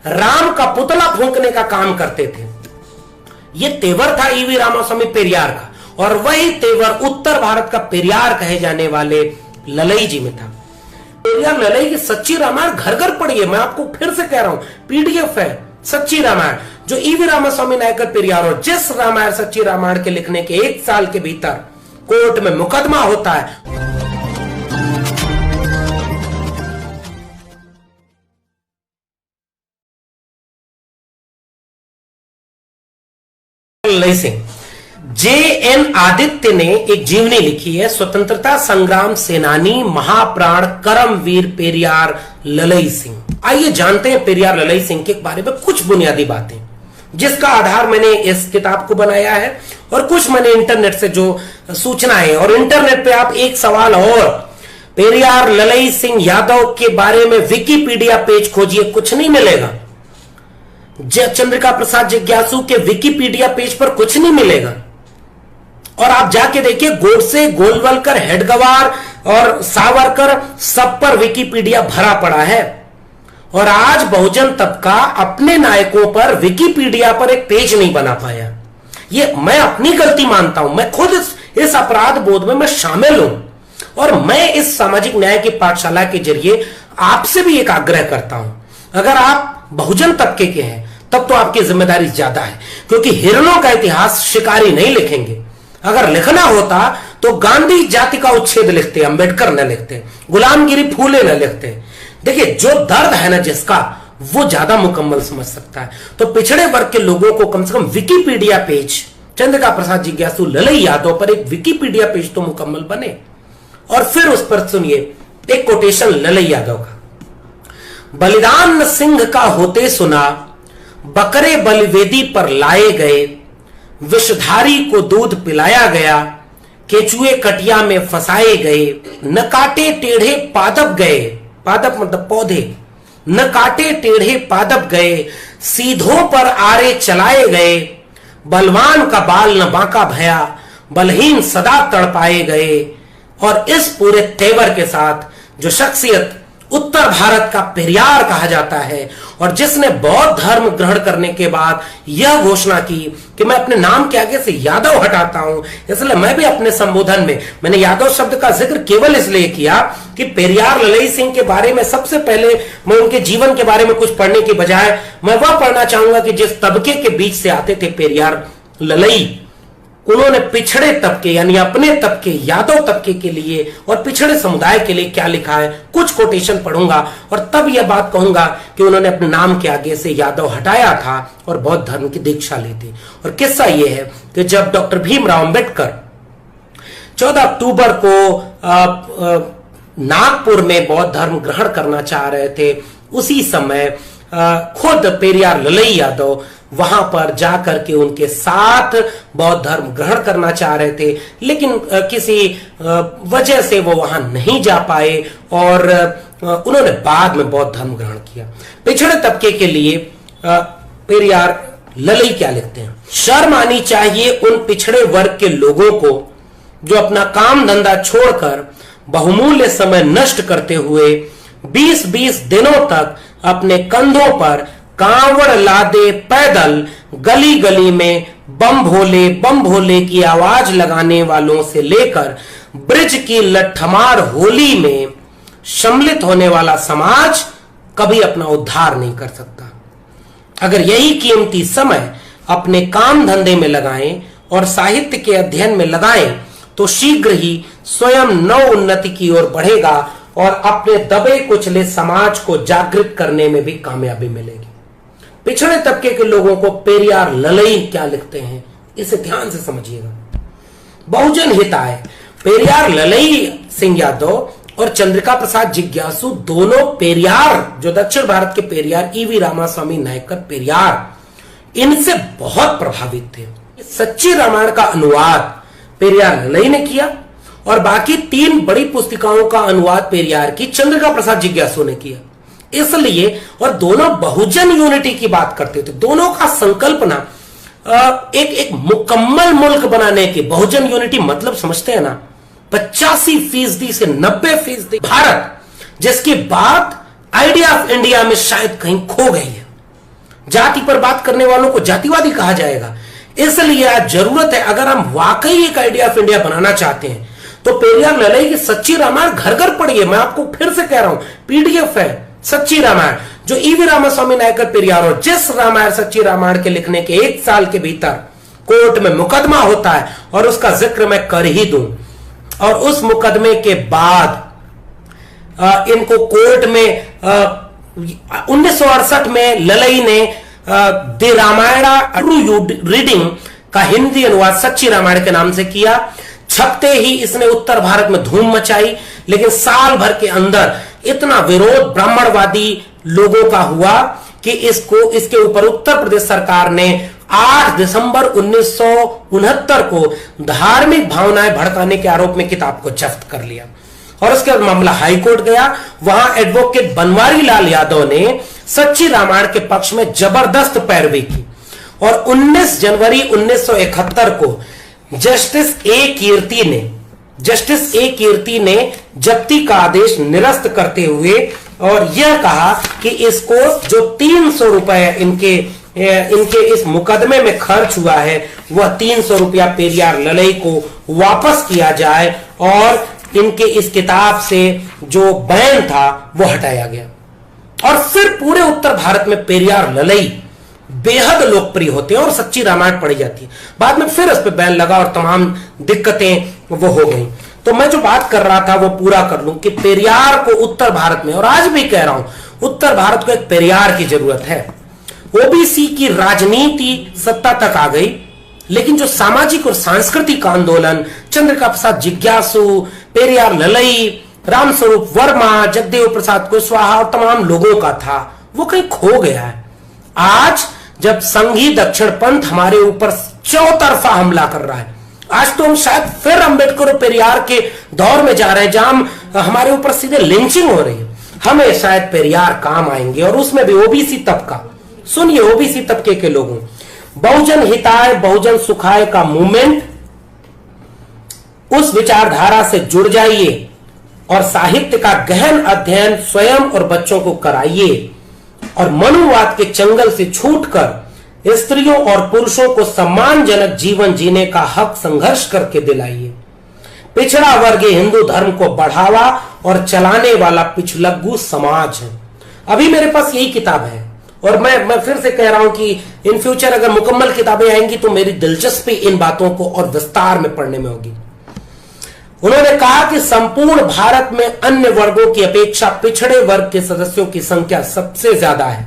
राम का पुतला फूंकने का काम करते थे। ये तेवर था ईवी रामास्वामी पेरियार का, और वही तेवर उत्तर भारत का पेरियार कहे जाने वाले ललई जी में था। पेरियार ललई की सच्ची रामायण घर घर पढ़ी है। मैं आपको फिर से कह रहा हूं, पीडीएफ है सच्ची रामायण जो ईवी रामास्वामी नायकर पेरियार, और जिस रामायण सच्ची रामायण के लिखने के 1 साल के भीतर कोर्ट में मुकदमा होता है। ललई सिंह, जे.एन. आदित्य ने एक जीवनी लिखी है, स्वतंत्रता संग्राम सेनानी महाप्राण करमवीर पेरियार ललई सिंह। आइए जानते हैं पेरियार ललई सिंह के बारे में कुछ बुनियादी बातें, जिसका आधार मैंने इस किताब को बनाया है, और कुछ मैंने इंटरनेट से जो सूचनाएं, और इंटरनेट पे आप एक सवाल और, पेरियार ललई सिंह यादव के बारे में विकिपीडिया पेज खोजिए, कुछ नहीं मिलेगा। चंद्रिका प्रसाद जिज्ञासु के विकिपीडिया पेज पर कुछ नहीं मिलेगा। और आप जाके देखिए, गोडसे, गोलवलकर, हेडगवार और सावरकर, सब पर विकिपीडिया भरा पड़ा है। और आज बहुजन तबका अपने नायकों पर विकिपीडिया पर एक पेज नहीं बना पाया। ये मैं अपनी गलती मानता हूं, मैं खुद इस अपराध बोध में मैं शामिल हूं, और मैं इस सामाजिक न्याय की पाठशाला के जरिए आपसे भी एक आग्रह करता हूं, अगर आप बहुजन तबके के हैं तब तो आपकी जिम्मेदारी ज्यादा है, क्योंकि हिरणों का इतिहास शिकारी नहीं लिखेंगे। अगर लिखना होता तो गांधी जाति का उच्छेद लिखते, अंबेडकर न लिखते, गुलामगिरी फूले न लिखते। देखिए, जो दर्द है ना जिसका, वो ज्यादा मुकम्मल समझ सकता है। तो पिछड़े वर्ग के लोगों को कम से कम विकिपीडिया पेज, चंद्रिका प्रसाद जिज्ञासु ललई यादव पर एक विकिपीडिया पेज तो मुकम्मल बने। और फिर उस पर सुनिए एक कोटेशन ललई यादव का। बलिदान सिंह का होते सुना, बकरे बलिवेदी पर लाए गए, विषधारी को दूध पिलाया गया, केचुए कटिया में फंसाए गए, न काटे टेढ़े पादप गए, पादप मतलब पौधे, न काटे टेढ़े पादप गए, सीधों पर आरे चलाए गए, बलवान का बाल न बांका भया, बलहीन सदा तड़पाए गए। और इस पूरे तेवर के साथ जो शख्सियत उत्तर भारत का पेरियार कहा जाता है, और जिसने बौद्ध धर्म ग्रहण करने के बाद यह घोषणा की कि मैं अपने नाम के आगे से यादव हटाता हूं, इसलिए मैं भी अपने संबोधन में मैंने यादव शब्द का जिक्र केवल इसलिए किया कि पेरियार ललई सिंह के बारे में सबसे पहले मैं उनके जीवन के बारे में कुछ पढ़ने की बजाय मैं वह पढ़ना चाहूंगा कि जिस तबके के बीच से आते थे पेरियार ललई, उन्होंने पिछड़े तबके यानी अपने तबके यादव तबके के लिए और पिछड़े समुदाय के लिए क्या लिखा है। कुछ कोटेशन पढ़ूंगा और तब यह बात कहूंगा कि उन्होंने अपने नाम के आगे से यादव हटाया था और बौद्ध धर्म की दीक्षा ली थी। और किस्सा यह है कि जब डॉक्टर भीमराव अंबेडकर 14 अक्टूबर को नागपुर में बौद्ध धर्म ग्रहण करना चाह रहे थे, उसी समय खुद पेरियार ललई यादव वहां पर जाकर के उनके साथ बौद्ध धर्म ग्रहण करना चाह रहे थे, लेकिन किसी वजह से वो वहां नहीं जा पाए और उन्होंने बाद में बौद्ध धर्म ग्रहण किया। पिछड़े तबके के लिए पेरियार ललई क्या लिखते हैं? शर्म आनी चाहिए उन पिछड़े वर्ग के लोगों को जो अपना काम धंधा छोड़कर बहुमूल्य समय नष्ट करते हुए 20-20 दिनों तक अपने कंधों पर कांवड़ लादे पैदल गली गली में बम भोले की आवाज लगाने वालों से लेकर ब्रिज की लठमार होली में सम्मिलित होने वाला समाज कभी अपना उद्धार नहीं कर सकता। अगर यही कीमती समय अपने काम धंधे में लगाएं और साहित्य के अध्ययन में लगाएं तो शीघ्र ही स्वयं नव उन्नति की ओर बढ़ेगा और अपने दबे कुचले समाज को जागृत करने में भी कामयाबी मिलेगी। पिछड़े तबके के लोगों को पेरियार ललई क्या लिखते हैं, इसे ध्यान से समझिएगा। बहुजन हिताय पेरियार ललई सिंह यादव और चंद्रिका प्रसाद जिज्ञासु दोनों पेरियार, जो दक्षिण भारत के पेरियार ईवी रामास्वामी नायकर पेरियार, इनसे बहुत प्रभावित थे। सच्ची रामायण का अनुवाद पेरियार ललई ने किया और बाकी 3 बड़ी पुस्तिकाओं का अनुवाद पेरियार की चंद्रिका प्रसाद जिज्ञासु ने किया। इसलिए, और दोनों बहुजन यूनिटी की बात करते थे, दोनों का संकल्पना एक मुकम्मल मुल्क बनाने की, बहुजन यूनिटी मतलब समझते हैं ना, 85% से 90% भारत, जिसकी बात आइडिया ऑफ इंडिया में शायद कहीं खो गई है। जाति पर बात करने वालों को जातिवादी कहा जाएगा। इसलिए आज जरूरत है, अगर हम वाकई एक आइडिया ऑफ इंडिया बनाना चाहते हैं तो पेरियार ललई की सच्ची रामायण घर घर पढ़िए। मैं आपको फिर से कह रहा हूं, पीडीएफ है सच्ची रामायण जो ईवी रामास्वामी नायकर पेरियार, और जिस रामायण सच्ची रामायण के लिखने के 1 साल के भीतर कोर्ट में मुकदमा होता है और उसका जिक्र मैं कर ही दूं, और उस मुकदमे के बाद इनको कोर्ट में 1968 में ललई ने द रामायणा रीडिंग का हिंदी अनुवाद सच्ची रामायण के नाम से किया। छपते ही इसने उत्तर भारत में धूम मचाई, लेकिन साल भर के अंदर इतना विरोध ब्राह्मणवादी लोगों का हुआ कि इसके ऊपर उत्तर प्रदेश सरकार ने 8 दिसंबर 1969 को धार्मिक भावनाएं भड़काने के आरोप में किताब को जब्त कर लिया। और उसके बाद मामला हाईकोर्ट गया। वहां एडवोकेट बनवारी लाल यादव ने सच्ची रामायण के पक्ष में जबरदस्त पैरवी की, और 19 जनवरी 1971 को जस्टिस ए कीर्ति ने जब्ती का आदेश निरस्त करते हुए और यह कहा कि इसको जो 300 रुपए इनके इस मुकदमे में खर्च हुआ है वह 300 रुपया पेरियार ललई को वापस किया जाए, और इनके इस किताब से जो बैन था वो हटाया गया। और फिर पूरे उत्तर भारत में पेरियार ललई बेहद लोकप्रिय होते हैं और सच्ची रामायण पढ़ी जाती है। बाद में फिर इस पे बैन लगा और तमाम दिक्कतें वो हो गई। तो मैं जो बात कर रहा था वो पूरा कर लूं कि पेरियार को उत्तर भारत में, और आज भी कह रहा हूं, उत्तर भारत को एक पेरियार की जरूरत है। ओबीसी की राजनीति सत्ता तक आ गई, लेकिन जो सामाजिक और सांस्कृतिक आंदोलन चंद्रिका प्रसाद जिज्ञासु, पेरियार ललई, रामस्वरूप वर्मा, जगदेव प्रसाद कुशवाहा और तमाम लोगों का था, वो कहीं खो गया है। आज जब संघी दक्षिण पंथ हमारे ऊपर चौतरफा हमला कर रहा है, आज तो हम शायद फिर अंबेडकर और पेरियार के दौर में जा रहे हैं जहां हमारे ऊपर सीधे लिंचिंग हो रही है। हमें शायद पेरियार काम आएंगे, और उसमें भी ओबीसी तबका। सुनिए, ओबीसी तबके के लोगों, बहुजन हिताय बहुजन सुखाय का मूवमेंट, उस विचारधारा से जुड़ जाइए और साहित्य का गहन अध्ययन स्वयं और बच्चों को कराइए, और मनुवाद के चंगल से छूटकर स्त्रियों और पुरुषों को सम्मानजनक जीवन जीने का हक संघर्ष करके दिलाइए। पिछड़ा वर्ग हिंदू धर्म को बढ़ावा और चलाने वाला पिछलग्गू समाज है। अभी मेरे पास यही किताब है, और मैं फिर से कह रहा हूं कि इन फ्यूचर अगर मुकम्मल किताबें आएंगी तो मेरी दिलचस्पी इन बातों को और विस्तार में पढ़ने में होगी। उन्होंने कहा कि संपूर्ण भारत में अन्य वर्गों की अपेक्षा पिछड़े वर्ग के सदस्यों की संख्या सबसे ज्यादा है,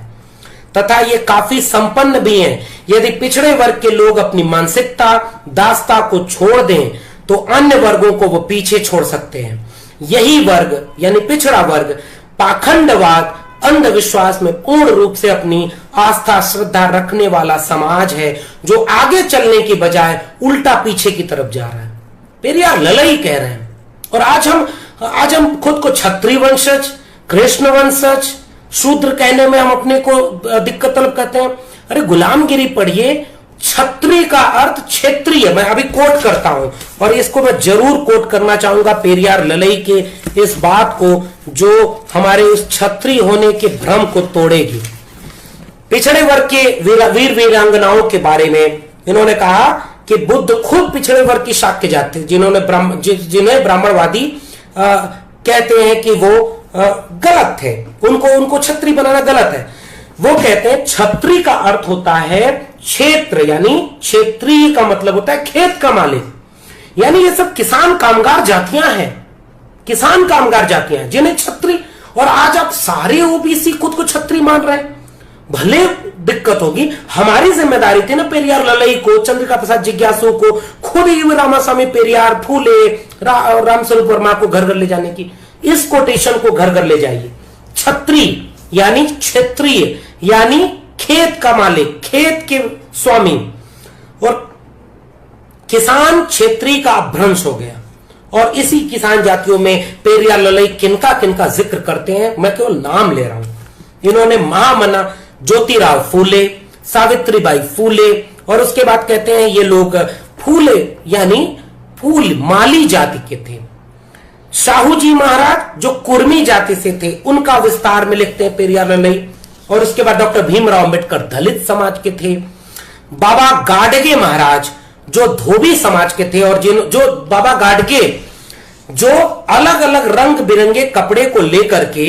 तथा ये काफी संपन्न भी हैं। यदि पिछड़े वर्ग के लोग अपनी मानसिकता दास्ता को छोड़ दें तो अन्य वर्गों को वो पीछे छोड़ सकते हैं। यही वर्ग यानी पिछड़ा वर्ग पाखंडवाद, अंधविश्वास में पूर्ण रूप से अपनी आस्था श्रद्धा रखने वाला समाज है, जो आगे चलने की बजाय उल्टा पीछे की तरफ जा रहा है। पेरियार ललई कह रहे हैं। और आज हम खुद को क्षत्रिय वंशज, कृष्ण वंशज, शूद्र कहने में हम अपने को दिक्कत तलब करते हैं। अरे गुलामगिरी पढ़िए, क्षत्रिय का अर्थ क्षेत्रीय। मैं अभी कोट करता हूं, और इसको मैं जरूर कोट करना चाहूंगा पेरियार ललई के इस बात को, जो हमारे उस क्षत्रिय होने के भ्रम को तोड़ेगी। पिछड़े वर्ग के वीर वीरांगनाओं के बारे में इन्होंने कहा कि बुद्ध खुद पिछड़े वर्ग की शाक्य जाति, जिन्हें ब्राह्मणवादी कहते हैं कि वो गलत थे, उनको क्षत्रिय बनाना गलत है। वो कहते हैं क्षत्रिय का अर्थ होता है क्षेत्र, यानी क्षेत्रीय का मतलब होता है खेत का मालिक। यानी ये सब किसान कामगार जातियां हैं, किसान कामगार जातियां हैं जिन्हें क्षत्रिय। और आज आप सारे ओबीसी खुद को क्षत्रिय मान रहे हैं। भले दिक्कत होगी, हमारी जिम्मेदारी थी ना पेरियार ललई को, चंद्रिका प्रसाद जिज्ञासु को, खुद ही रामास्वामी पेरियार, फूले, रामस्वरूप वर्मा को घर घर ले जाने की। इस कोटेशन को घर घर ले जाइए। क्षत्रिय यानी क्षेत्रीय, यानी खेत का मालिक, खेत के स्वामी। और किसान क्षेत्रीय का अपभ्रंश हो गया। और इसी किसान जातियों में पेरियार ललई किनका किनका जिक्र करते हैं, मैं केवल नाम ले रहा हूं। इन्होंने महामना ज्योतिराव फूले, सावित्रीबाई फूले, और उसके बाद कहते हैं ये लोग फूले यानी फूल माली जाति के थे। शाहू जी महाराज जो कुर्मी जाति से थे, उनका विस्तार में लिखते हैं पेरियार ललई। और उसके बाद डॉक्टर भीमराव अंबेडकर दलित समाज के थे। बाबा गाडगे महाराज जो धोबी समाज के थे, और जो बाबा गाडगे जो अलग अलग रंग बिरंगे कपड़े को लेकर के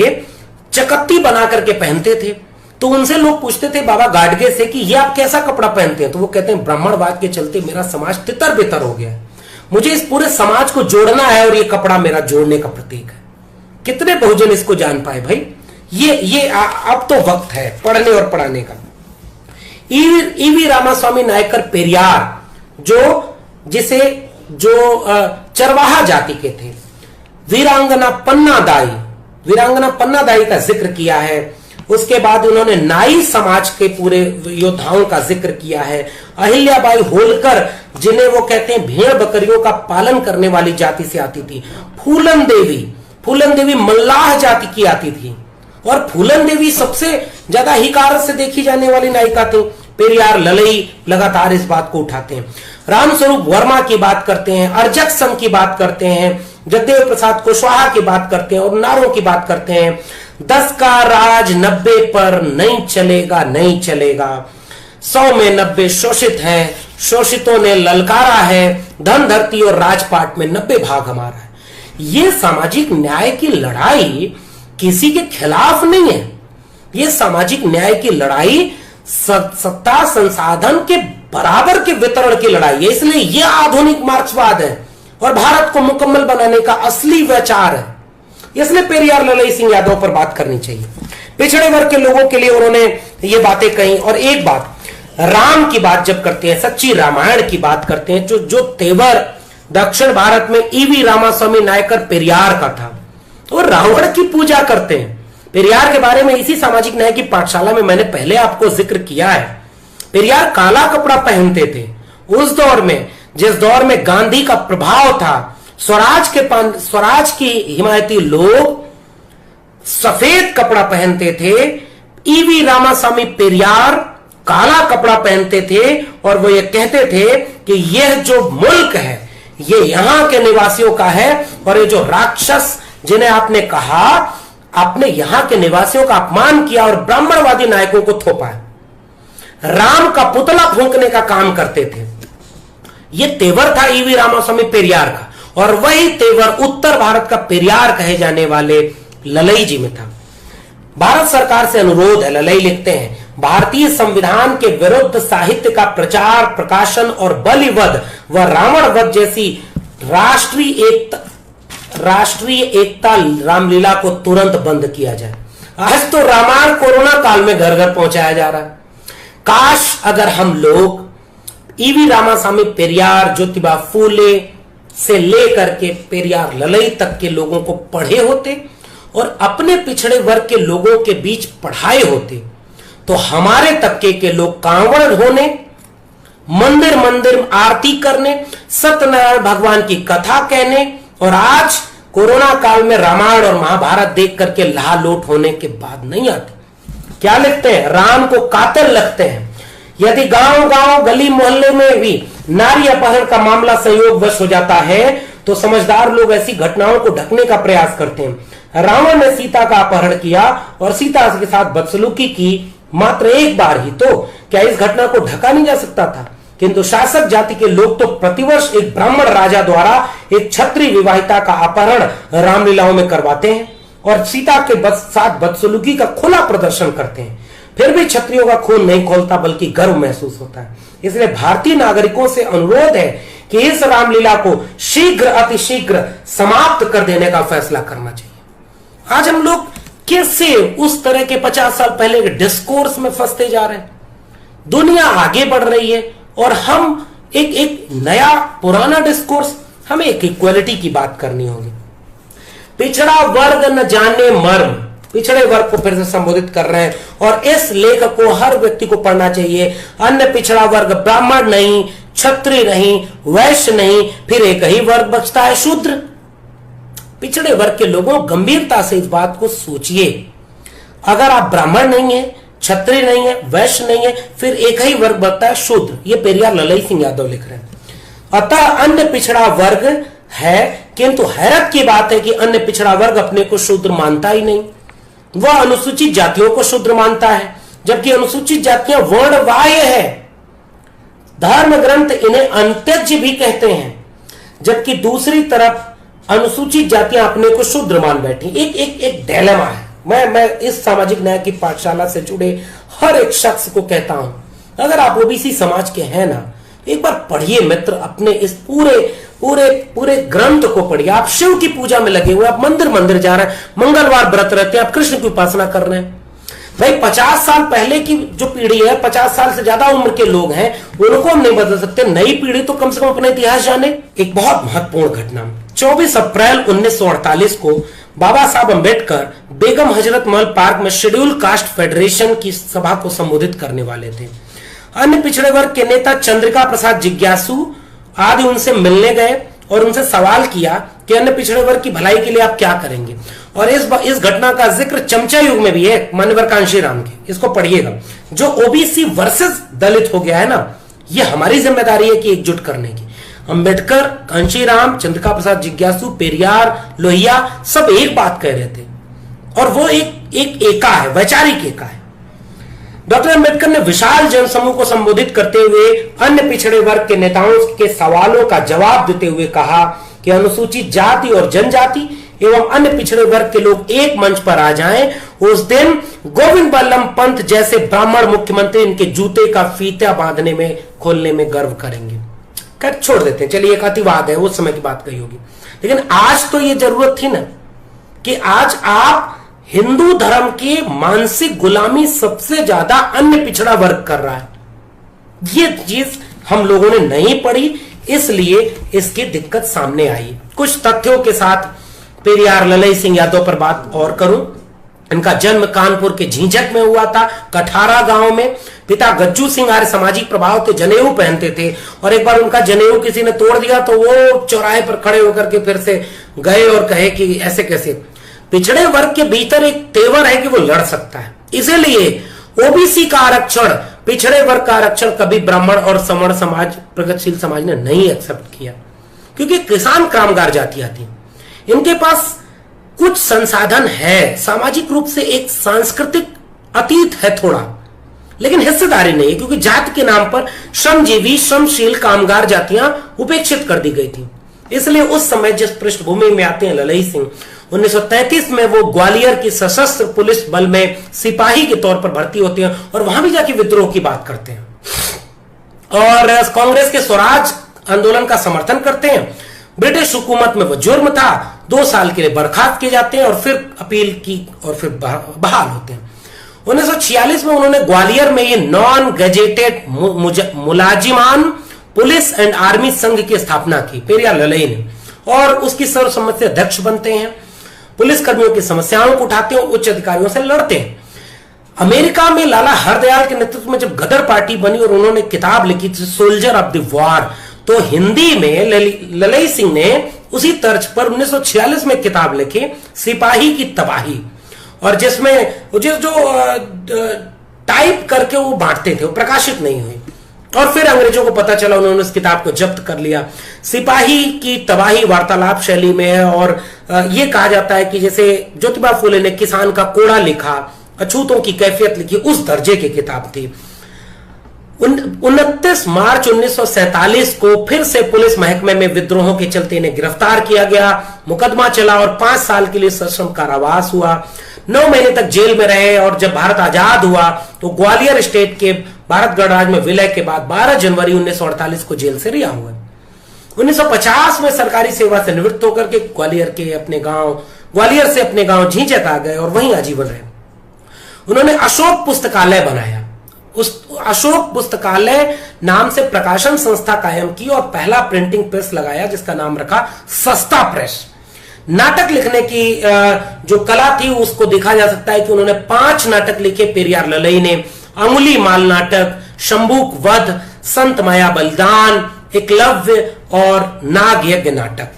चकत्ती बना करके पहनते थे, तो उनसे लोग पूछते थे बाबा गाडगे से कि ये आप कैसा कपड़ा पहनते हैं, तो वो कहते हैं ब्राह्मणवाद के चलते मेरा समाज तितर बितर हो गया है, मुझे इस पूरे समाज को जोड़ना है और ये कपड़ा मेरा जोड़ने का प्रतीक है। कितने बहुजन इसको जान पाए भाई? ये अब तो वक्त है पढ़ने और पढ़ाने का। ईवी रामास्वामी नायकर पेरियार जो चरवाहा जाति के थे, वीरांगना पन्नादाई का जिक्र किया है। उसके बाद उन्होंने नाई समाज के पूरे योद्धाओं का जिक्र किया है। अहिल्याबाई होलकर जिन्हें वो कहते हैं भेड़ बकरियों का पालन करने वाली जाति से आती थी। फूलन देवी मल्लाह जाति की आती थी, और फूलन देवी सबसे ज्यादा हिकारत से देखी जाने वाली नायिका थी। पेरियार ललई लगातार इस बात को उठाते हैं। रामस्वरूप वर्मा की बात करते हैं, अर्जक संघ की बात करते हैं, जगदेव प्रसाद कुशवाहा की बात करते हैं, और नारों की बात करते हैं। 10 का राज 90 पर नहीं चलेगा, 100 में 90 शोषित हैं, शोषितों ने ललकारा है, धन धरती और राजपाट में 90 भाग हमारा है। ये सामाजिक न्याय की लड़ाई किसी के खिलाफ नहीं है, ये सामाजिक न्याय की लड़ाई सत्ता संसाधन के बराबर के वितरण की लड़ाई है। इसलिए यह आधुनिक मार्क्सवाद है और भारत को मुकम्मल बनाने का असली विचार है। इसलिए पेरियार ललई सिंह यादव पर बात करनी चाहिए। पिछड़े वर्ग के लोगों के लिए उन्होंने ये बातें कही। और एक बात, राम की बात जब करते हैं, सच्ची रामायण की बात करते हैं, जो तेवर दक्षिण भारत में ईवी रामास्वामी नायकर पेरियार का था, वो रावण की पूजा करते हैं। पेरियार के बारे में इसी सामाजिक न्याय की पाठशाला में मैंने पहले आपको जिक्र किया है। पेरियार काला कपड़ा पहनते थे उस दौर में, जिस दौर में गांधी का प्रभाव था। स्वराज की हिमायती लोग सफेद कपड़ा पहनते थे, ईवी रामास्वामी पेरियार काला कपड़ा पहनते थे, और वो ये कहते थे कि यह जो मुल्क है ये यहां के निवासियों का है, और ये जो राक्षस जिन्हें आपने कहा, आपने यहां के निवासियों का अपमान किया और ब्राह्मणवादी नायकों को थोपा है, राम का पुतला फूंकने का काम करते थे। यह तेवर था ईवी रामास्वामी पेरियार का, और वही तेवर उत्तर भारत का पेरियार कहे जाने वाले ललई जी में था। भारत सरकार से अनुरोध है, ललई लिखते हैं, भारतीय संविधान के विरुद्ध साहित्य का प्रचार, प्रकाशन और बलिवध व रावणवध जैसी राष्ट्रीय एकता रामलीला को तुरंत बंद किया जाए। आज तो रामायण कोरोना काल में घर घर पहुंचाया जा रहा है। काश अगर हम लोग ईवी रामास्वामी पेरियार, ज्योतिबा फूले से लेकर के पेरियार ललई तक के लोगों को पढ़े होते और अपने पिछड़े वर्ग के लोगों के बीच पढ़ाए होते, तो हमारे तबके के लोग कांवड़ होने, मंदिर मंदिर आरती करने, सत्यनारायण भगवान की कथा कहने, और आज कोरोना काल में रामायण और महाभारत देख करके लालोट होने के बाद नहीं आते। क्या लिखते हैं? राम को कातिल लगते हैं। यदि गांव गांव गली मोहल्ले में भी नारी अपहरण का मामला संयोगवश हो जाता है, तो समझदार लोग ऐसी घटनाओं को ढकने का प्रयास करते हैं। रावण ने सीता का अपहरण किया और सीता के साथ बदसलूकी की मात्र एक बार ही, तो क्या इस घटना को ढका नहीं जा सकता था? किंतु शासक जाति के लोग तो प्रतिवर्ष एक ब्राह्मण राजा द्वारा एक क्षत्रिय विवाहिता का अपहरण रामलीलाओं में करवाते हैं और सीता के साथ बदसलूकी का खुला प्रदर्शन करते हैं। फिर भी क्षत्रियों का खून नहीं खोलता, बल्कि गर्व महसूस होता है। इसलिए भारतीय नागरिकों से अनुरोध है कि इस रामलीला को शीघ्र अतिशीघ्र समाप्त कर देने का फैसला करना चाहिए। आज हम लोग कैसे उस तरह के 50 साल पहले के डिस्कोर्स में फंसते जा रहे हैं। दुनिया आगे बढ़ रही है और हम एक नया पुराना डिस्कोर्स, हमें एक इक्वलिटी की बात करनी होगी। पिछड़ा वर्ग न जाने मर्म, पिछड़े वर्ग को फिर से संबोधित कर रहे हैं, और इस लेख को हर व्यक्ति को पढ़ना चाहिए। अन्य पिछड़ा वर्ग ब्राह्मण नहीं, क्षत्रिय नहीं, वैश्य नहीं, फिर एक ही वर्ग बचता है, शूद्र। पिछड़े वर्ग के लोगों गंभीरता से इस बात को सोचिए। अगर आप ब्राह्मण नहीं है, क्षत्रिय नहीं है, वैश्य नहीं है, फिर एक ही वर्ग बचता है, शूद्र। ये पेरियार ललई सिंह यादव लिख रहे हैं। अतः अन्य पिछड़ा वर्ग है, किंतु हैरत की बात है कि अन्य पिछड़ा वर्ग अपने को शूद्र मानता ही नहीं। वह अनुसूचित जातियों को शूद्र मानता है, जबकि अनुसूचित जातियां वर्णवाह्य है। धर्म ग्रंथ इन्हें अंत्यज्य भी कहते हैं, जबकि दूसरी तरफ अनुसूचित जातियां अपने को शूद्र मान बैठी। एक डिलेमा है। मैं इस सामाजिक न्याय की पाठशाला से जुड़े हर एक शख्स को कहता हूं, अगर आप ओबीसी समाज के हैं ना, एक बार पढ़िए मित्र, अपने इस पूरे ग्रंथ को पढ़िए। आप शिव की पूजा में लगे हुए, आप मंदिर जा रहे हैं, मंगलवार व्रत रहते हैं, आप कृष्ण की उपासना कर रहे हैं। भाई 50 साल पहले की जो पीढ़ी है, 50 साल से ज्यादा उम्र के लोग हैं, उनको हम नहीं बदल सकते। नई पीढ़ी तो कम से कम अपना इतिहास जाने। एक बहुत महत्वपूर्ण घटना, 24 अप्रैल 1948 को बाबा साहब अंबेडकर बेगम हजरत महल पार्क में शेड्यूल कास्ट फेडरेशन की सभा को संबोधित करने वाले थे। अन्य पिछड़े वर्ग के नेता चंद्रिका प्रसाद जिज्ञासु आदि उनसे मिलने गए और उनसे सवाल किया कि अन्य पिछड़े वर्ग की भलाई के लिए आप क्या करेंगे। और इस घटना का जिक्र चमचा युग में भी है, मान्यवर कांशीराम के, इसको पढ़िएगा। जो ओबीसी वर्सेस दलित हो गया है ना, ये हमारी जिम्मेदारी है कि एकजुट करने की। अंबेडकर, कांशीराम, चंद्रिका प्रसाद जिज्ञासु, पेरियार, लोहिया सब एक बात कह रहे थे, और वो एक एका है, वैचारिक एका है। डॉक्टर अंबेडकर ने विशाल जनसमूह को संबोधित करते हुए अन्य पिछड़े वर्ग के नेताओं के सवालों का जवाब देते हुए कहा कि अनुसूचित जाति और जनजाति एवं अन्य पिछड़े वर्ग के लोग एक मंच पर आ जाएं, उस दिन गोविंद बल्लभ पंत जैसे ब्राह्मण मुख्यमंत्री इनके जूते का फीता बांधने में, खोलने में गर्व करेंगे। कर छोड़ देते हैं, चलिए एक अतिवाद है, उस समय की बात कही होगी, लेकिन आज तो ये जरूरत थी ना कि आज आप हिंदू धर्म की मानसिक गुलामी सबसे ज्यादा अन्य पिछड़ा वर्ग कर रहा है। ये चीज हम लोगों ने नहीं पढ़ी, इसलिए इसकी दिक्कत सामने आई। कुछ तथ्यों के साथ पेरियार ललई सिंह यादव पर बात और करूं। इनका जन्म कानपुर के झींझक में हुआ था, कठारा गांव में। पिता गज्जू सिंह आर्य सामाजिक प्रभाव थे, जनेऊ पहनते थे, और एक बार उनका जनेऊ किसी ने तोड़ दिया तो वो चौराहे पर खड़े होकर के फिर से गए और कहे कि ऐसे कैसे। पिछड़े वर्ग के भीतर एक तेवर है कि वो लड़ सकता है, इसीलिए ओबीसी का आरक्षण, पिछड़े वर्ग का आरक्षण कभी ब्राह्मण और सवर्ण समाज, प्रगतिशील समाज ने नहीं एक्सेप्ट किया, क्योंकि किसान कामगार जातियां थी, इनके पास कुछ संसाधन है, सामाजिक रूप से एक सांस्कृतिक अतीत है थोड़ा, लेकिन हिस्सेदारी नहीं है, क्योंकि जाति के नाम पर श्रमजीवी, श्रमशील कामगार जातियां उपेक्षित कर दी गई थी। इसलिए उस समय जिस पृष्ठभूमि में आते हैं ललई सिंह, 1933 में वो ग्वालियर की सशस्त्र पुलिस बल में सिपाही के तौर पर भर्ती होते हैं और वहां भी जाके विद्रोह की बात करते हैं और कांग्रेस के स्वराज आंदोलन का समर्थन करते हैं। ब्रिटिश हुकूमत में वो जुर्म था, 2 साल के लिए बर्खास्त किए जाते हैं और फिर अपील की और फिर बहाल होते हैं। 1946 में उन्होंने ग्वालियर में ये नॉन गजेटेड मुलाजिमान पुलिस एंड आर्मी संघ की स्थापना की, पेरियार ललई ने, और उसकी सर्वसम्मति से अध्यक्ष बनते हैं। पुलिस कर्मियों की समस्याओं को उठाते हैं, उच्च अधिकारियों से लड़ते हैं। अमेरिका में लाला हरदयाल के नेतृत्व में जब गदर पार्टी बनी और उन्होंने किताब लिखी थी सोल्जर ऑफ द वॉर, तो हिंदी में ललई सिंह ने उसी तर्ज पर 1946 में किताब लिखी सिपाही की तबाही, और जिसमें जो टाइप करके वो बांटते थे, वो प्रकाशित नहीं हुई, और फिर अंग्रेजों को पता चला, उन्होंने उस किताब को जब्त कर लिया। सिपाही की तबाही वार्तालाप शैली में है, और यह कहा जाता है कि जैसे ज्योतिबा फुले ने किसान का कोड़ा लिखा, अछूतों की कैफियत लिखी, उस दर्जे की किताब थी। 29 मार्च 1947 को फिर से पुलिस महकमे में विद्रोहों के चलते इन्हें गिरफ्तार किया गया, मुकदमा चला और 5 साल के लिए सश्रम कारावास हुआ। 9 महीने तक जेल में रहे, और जब भारत आजाद हुआ तो ग्वालियर स्टेट के भारत गणराज्य में विलय के बाद 12 जनवरी 1948 को जेल से रिहा हुए। 1950 में सरकारी सेवा से निवृत्त होकर के ग्वालियर से अपने गांव झींझक आ गए और वहीं आजीवन रहे। उन्होंने अशोक पुस्तकालय बनाया, उस अशोक पुस्तकालय नाम से प्रकाशन संस्था कायम की और पहला प्रिंटिंग प्रेस लगाया, जिसका नाम रखा सस्ता प्रेस। नाटक लिखने की जो कला थी उसको देखा जा सकता है कि उन्होंने 5 नाटक लिखे पेरियार ललई ने। अंगुली माल नाटक, शंभूक वध, संत माया बलिदान, एकलव्य और नाग यज्ञ नाटक।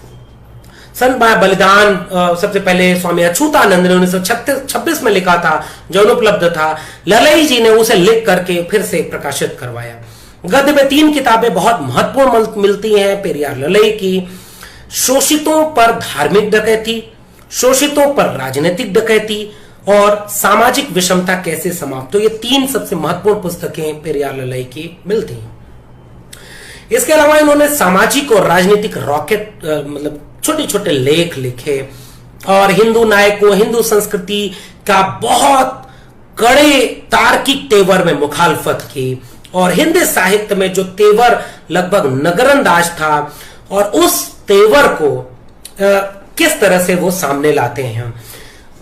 संत माया बलिदान सबसे पहले स्वामी अछूतानंद ने 1926 में लिखा था, जो अनुपलब्ध था। ललई जी ने उसे लिख करके फिर से प्रकाशित करवाया। गद्य में 3 किताबें बहुत महत्वपूर्ण मिलती हैं पेरियार ललई की। शोषितों पर धार्मिक डकैती, शोषितों पर राजनीतिक डकैती और सामाजिक विषमता कैसे समाप्त हो, ये 3 सबसे महत्वपूर्ण पुस्तकें पेरियार ललई की मिलती हैं। इसके अलावा इन्होंने सामाजिक और राजनीतिक रॉकेट मतलब छोटे छोटे लेख लिखे और हिंदू नायकों, हिंदू संस्कृति का बहुत कड़े तार्किक तेवर में मुखालफत की और हिंदी साहित्य में जो तेवर लगभग नजरअंदाज था और उस तेवर को किस तरह से वो सामने लाते हैं।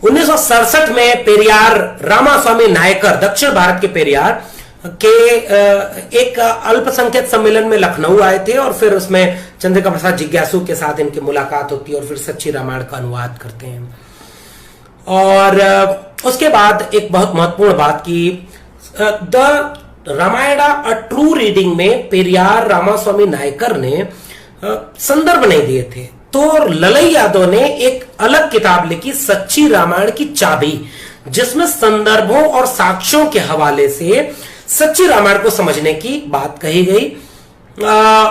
1967 में पेरियार रामास्वामी नायकर, दक्षिण भारत के पेरियार के एक अल्पसंख्यक सम्मेलन में लखनऊ आए थे और फिर उसमें चंद्रिका प्रसाद जिज्ञासु के साथ इनकी मुलाकात होती है और फिर सच्ची रामायण का अनुवाद करते हैं। और उसके बाद एक बहुत महत्वपूर्ण बात की, the Ramayana a true reading में पेरियार रामास्वामी नायकर ने संदर्भ नहीं दिए थे, तो ललई यादव ने एक अलग किताब लिखी, सच्ची रामायण की चाबी, जिसमें संदर्भों और साक्ष्यों के हवाले से सच्ची रामायण को समझने की बात कही गई।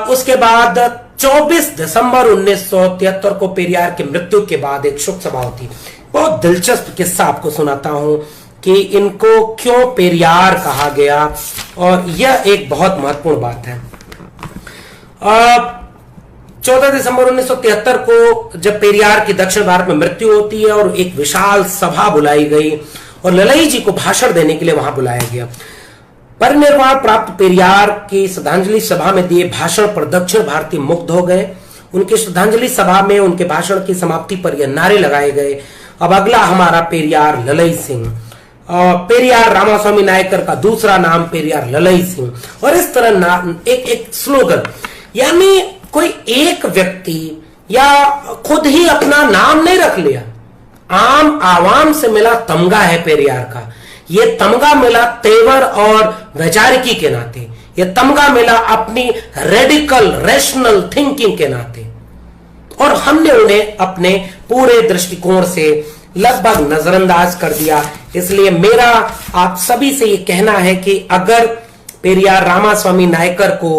उसके बाद 24 दिसंबर 1973 को पेरियार की मृत्यु के बाद एक शोक सभा होती। बहुत दिलचस्प किस्सा आपको सुनाता हूं कि इनको क्यों पेरियार कहा गया और यह एक बहुत महत्वपूर्ण बात है। 14 दिसंबर 1973 को जब पेरियार की दक्षिण भारत में मृत्यु होती है और एक विशाल सभा बुलाई गई और ललई जी को भाषण देने के लिए वहां बुलाया गया। परिनिर्वाण प्राप्त पेरियार की श्रद्धांजलि सभा में दिए भाषण पर दक्षिण भारतीय मुग्ध हो गए। उनकी श्रद्धांजलि सभा में उनके भाषण की समाप्ति पर यह नारे लगाए गए, अब अगला हमारा पेरियार ललई सिंह। पेरियार रामास्वामी नायकर का दूसरा नाम पेरियार ललई सिंह, और इस तरह एक स्लोगन, यानी कोई एक व्यक्ति या खुद ही अपना नाम नहीं रख लिया, आम आवाम से मिला तमगा है पेरियार का। ये तमगा मिला तेवर और वैचारिकी के नाते, ये तमगा मिला अपनी रेडिकल रेशनल थिंकिंग के नाते, और हमने उन्हें अपने पूरे दृष्टिकोण से लगभग नजरअंदाज कर दिया। इसलिए मेरा आप सभी से ये कहना है कि अगर पेरियार रामास्वामी नायकर को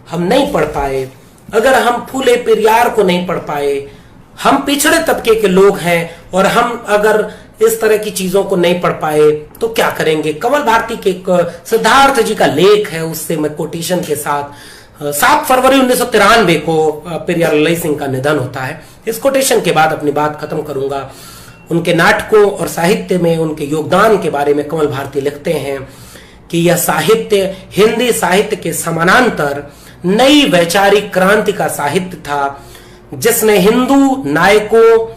हम नहीं पढ़ पाए, अगर हम फूले पेरियार को नहीं पढ़ पाए, हम पिछड़े तबके के लोग हैं और हम अगर इस तरह की चीजों को नहीं पढ़ पाए तो क्या करेंगे। कमल भारती के सिद्धार्थ जी का लेख है, उससे मैं कोटेशन के साथ 7 फरवरी 1993 को पेरियार ललई सिंह का निधन होता है। इस कोटेशन के बाद अपनी बात खत्म करूंगा। उनके नाटकों और साहित्य में उनके योगदान के बारे में कमल भारती लिखते हैं कि यह साहित्य हिंदी साहित्य के समानांतर नई वैचारिक क्रांति का साहित्य था, जिसने हिंदू नायकों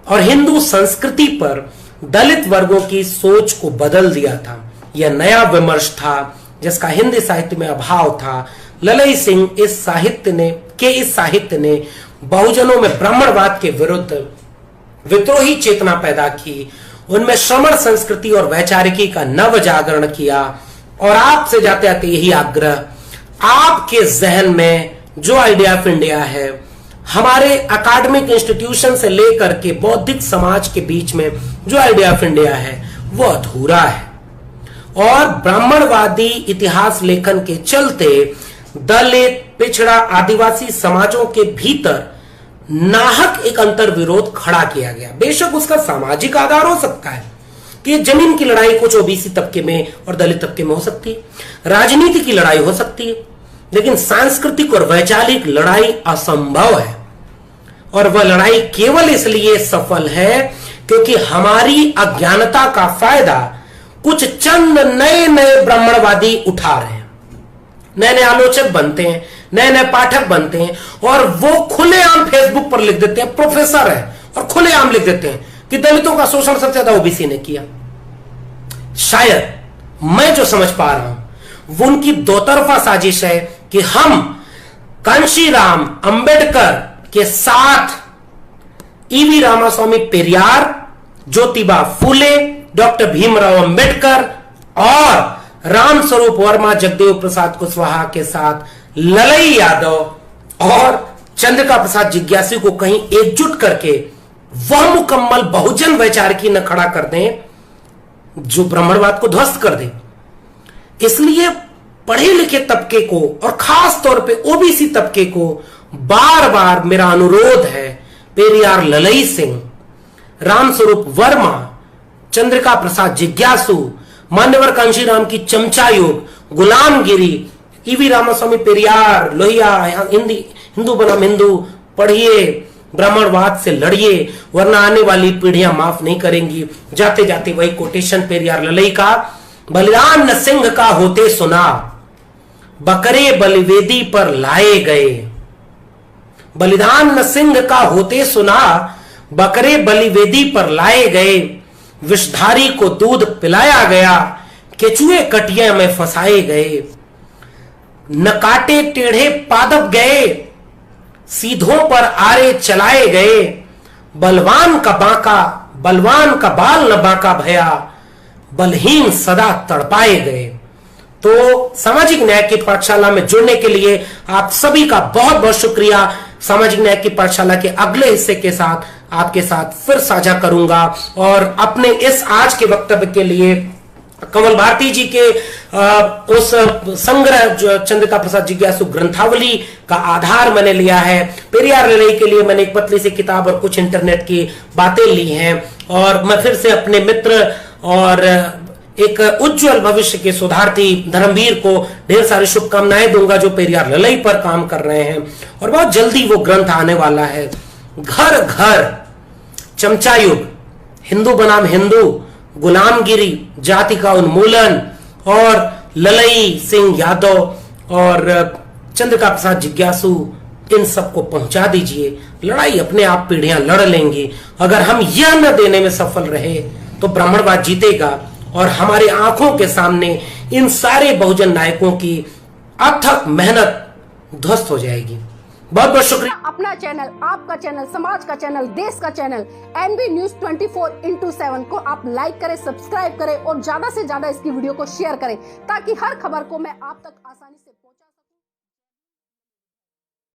और हिंदू संस्कृति पर दलित वर्गों की सोच को बदल दिया था। यह नया विमर्श था जिसका हिंदी साहित्य में अभाव था। ललई सिंह इस साहित्य ने बहुजनों में ब्राह्मणवाद के विरुद्ध विद्रोही चेतना पैदा की, उनमें श्रमण संस्कृति और वैचारिकी का नव जागरण किया। और आपसे जाते आते यही आग्रह, आपके जहन में जो आइडिया ऑफ इंडिया है, हमारे अकादमिक इंस्टीट्यूशन से लेकर के बौद्धिक समाज के बीच में जो आइडिया ऑफ इंडिया है वो अधूरा है, और ब्राह्मणवादी इतिहास लेखन के चलते दलित, पिछड़ा, आदिवासी समाजों के भीतर नाहक एक अंतर विरोध खड़ा किया गया। बेशक उसका सामाजिक आधार हो सकता है कि जमीन की लड़ाई कुछ ओबीसी तबके में और दलित तबके में हो सकती है, राजनीति की लड़ाई हो सकती है, लेकिन सांस्कृतिक और वैचारिक लड़ाई असंभव है। और वह लड़ाई केवल इसलिए सफल है क्योंकि हमारी अज्ञानता का फायदा कुछ चंद नए नए ब्राह्मणवादी उठा रहे हैं। नए नए आलोचक बनते हैं, नए नए पाठक बनते हैं, और वो खुलेआम फेसबुक पर लिख देते हैं, प्रोफेसर है और खुलेआम लिख देते हैं कि दलितों का शोषण सबसे ज्यादा ओबीसी ने किया। शायद मैं जो समझ पा रहा हूं वो उनकी दो तरफा साजिश है कि हम कांशीराम अंबेडकर के साथ ईवी रामास्वामी पेरियार, ज्योतिबा फूले, डॉक्टर भीमराव अंबेडकर और रामस्वरूप वर्मा, जगदेव प्रसाद कुशवाहा के साथ ललई यादव और चंद्रिका प्रसाद जिज्ञासु को कहीं एकजुट करके वह मुकम्मल बहुजन वैचारिकी न खड़ा कर दें जो ब्राह्मणवाद को ध्वस्त कर दे। इसलिए पढ़े लिखे तबके को और खास तौर पे ओबीसी तबके को बार बार मेरा अनुरोध है, पेरियार ललई सिंह, रामस्वरूप वर्मा चंद्रिका प्रसाद जिज्ञासु, मान्यवर कांशीराम की चमचा योग, गुलामगिरी, ईवी रामास्वामी पेरियार, लोहिया, हिंदू बनाम हिंदू पढ़िए, ब्राह्मणवाद से लड़िए, वरना आने वाली पीढ़ियां माफ नहीं करेंगी। जाते जाते वही कोटेशन पेरियार ललई का, बलिदान न सिंह का होते सुना, बकरे बलिवेदी पर लाए गए। बलिदान न सिंह का होते सुना, बकरे बलिवेदी पर लाए गए। विषधारी को दूध पिलाया गया, केचुए कटिया में फंसाए गए। न काटे टेढ़े पादप गए, सीधों पर आरे चलाए गए। बलवान का बाल न बांका भया, बलहीन सदा तड़पाए गए। तो सामाजिक न्याय की पाठशाला में जुड़ने के लिए आप सभी का बहुत बहुत शुक्रिया। सामाजिक न्याय की पाठशाला के अगले हिस्से के साथ आपके साथ फिर साझा करूंगा, और अपने इस आज के वक्तव्य के लिए कमल भारती जी के उस संग्रह जो चंद्रिका प्रसाद जिज्ञासु ग्रंथावली का आधार मैंने लिया है। पेरियार ललई के लिए मैंने एक पतली सी किताब और कुछ इंटरनेट की बातें ली हैं, और मैं फिर से अपने मित्र और एक उज्जवल भविष्य के सुधार्थी धर्मवीर को ढेर सारी शुभकामनाएं दूंगा जो पेरियार ललई पर काम कर रहे हैं, और बहुत जल्दी वो ग्रंथ आने वाला है। घर घर चमचा युग, हिंदू बनाम हिंदू, गुलामगिरी, जाति का उन्मूलन, और ललई सिंह यादव और चंद्रिका प्रसाद जिज्ञासु, इन सबको पहुंचा दीजिए। लड़ाई अपने आप पीढ़ियां लड़ लेंगी। अगर हम यह न देने में सफल रहे तो ब्राह्मणवाद जीतेगा, और हमारे आंखों के सामने इन सारे बहुजन नायकों की अथक मेहनत ध्वस्त हो जाएगी। बहुत बहुत शुक्रिया। अपना चैनल, आपका चैनल, समाज का चैनल, देश का चैनल एनबी न्यूज 24/7 को आप लाइक करें, सब्सक्राइब करें और ज्यादा से ज्यादा इसकी वीडियो को शेयर करें, ताकि हर खबर को मैं आप तक आसानी से पहुंचा सकूं।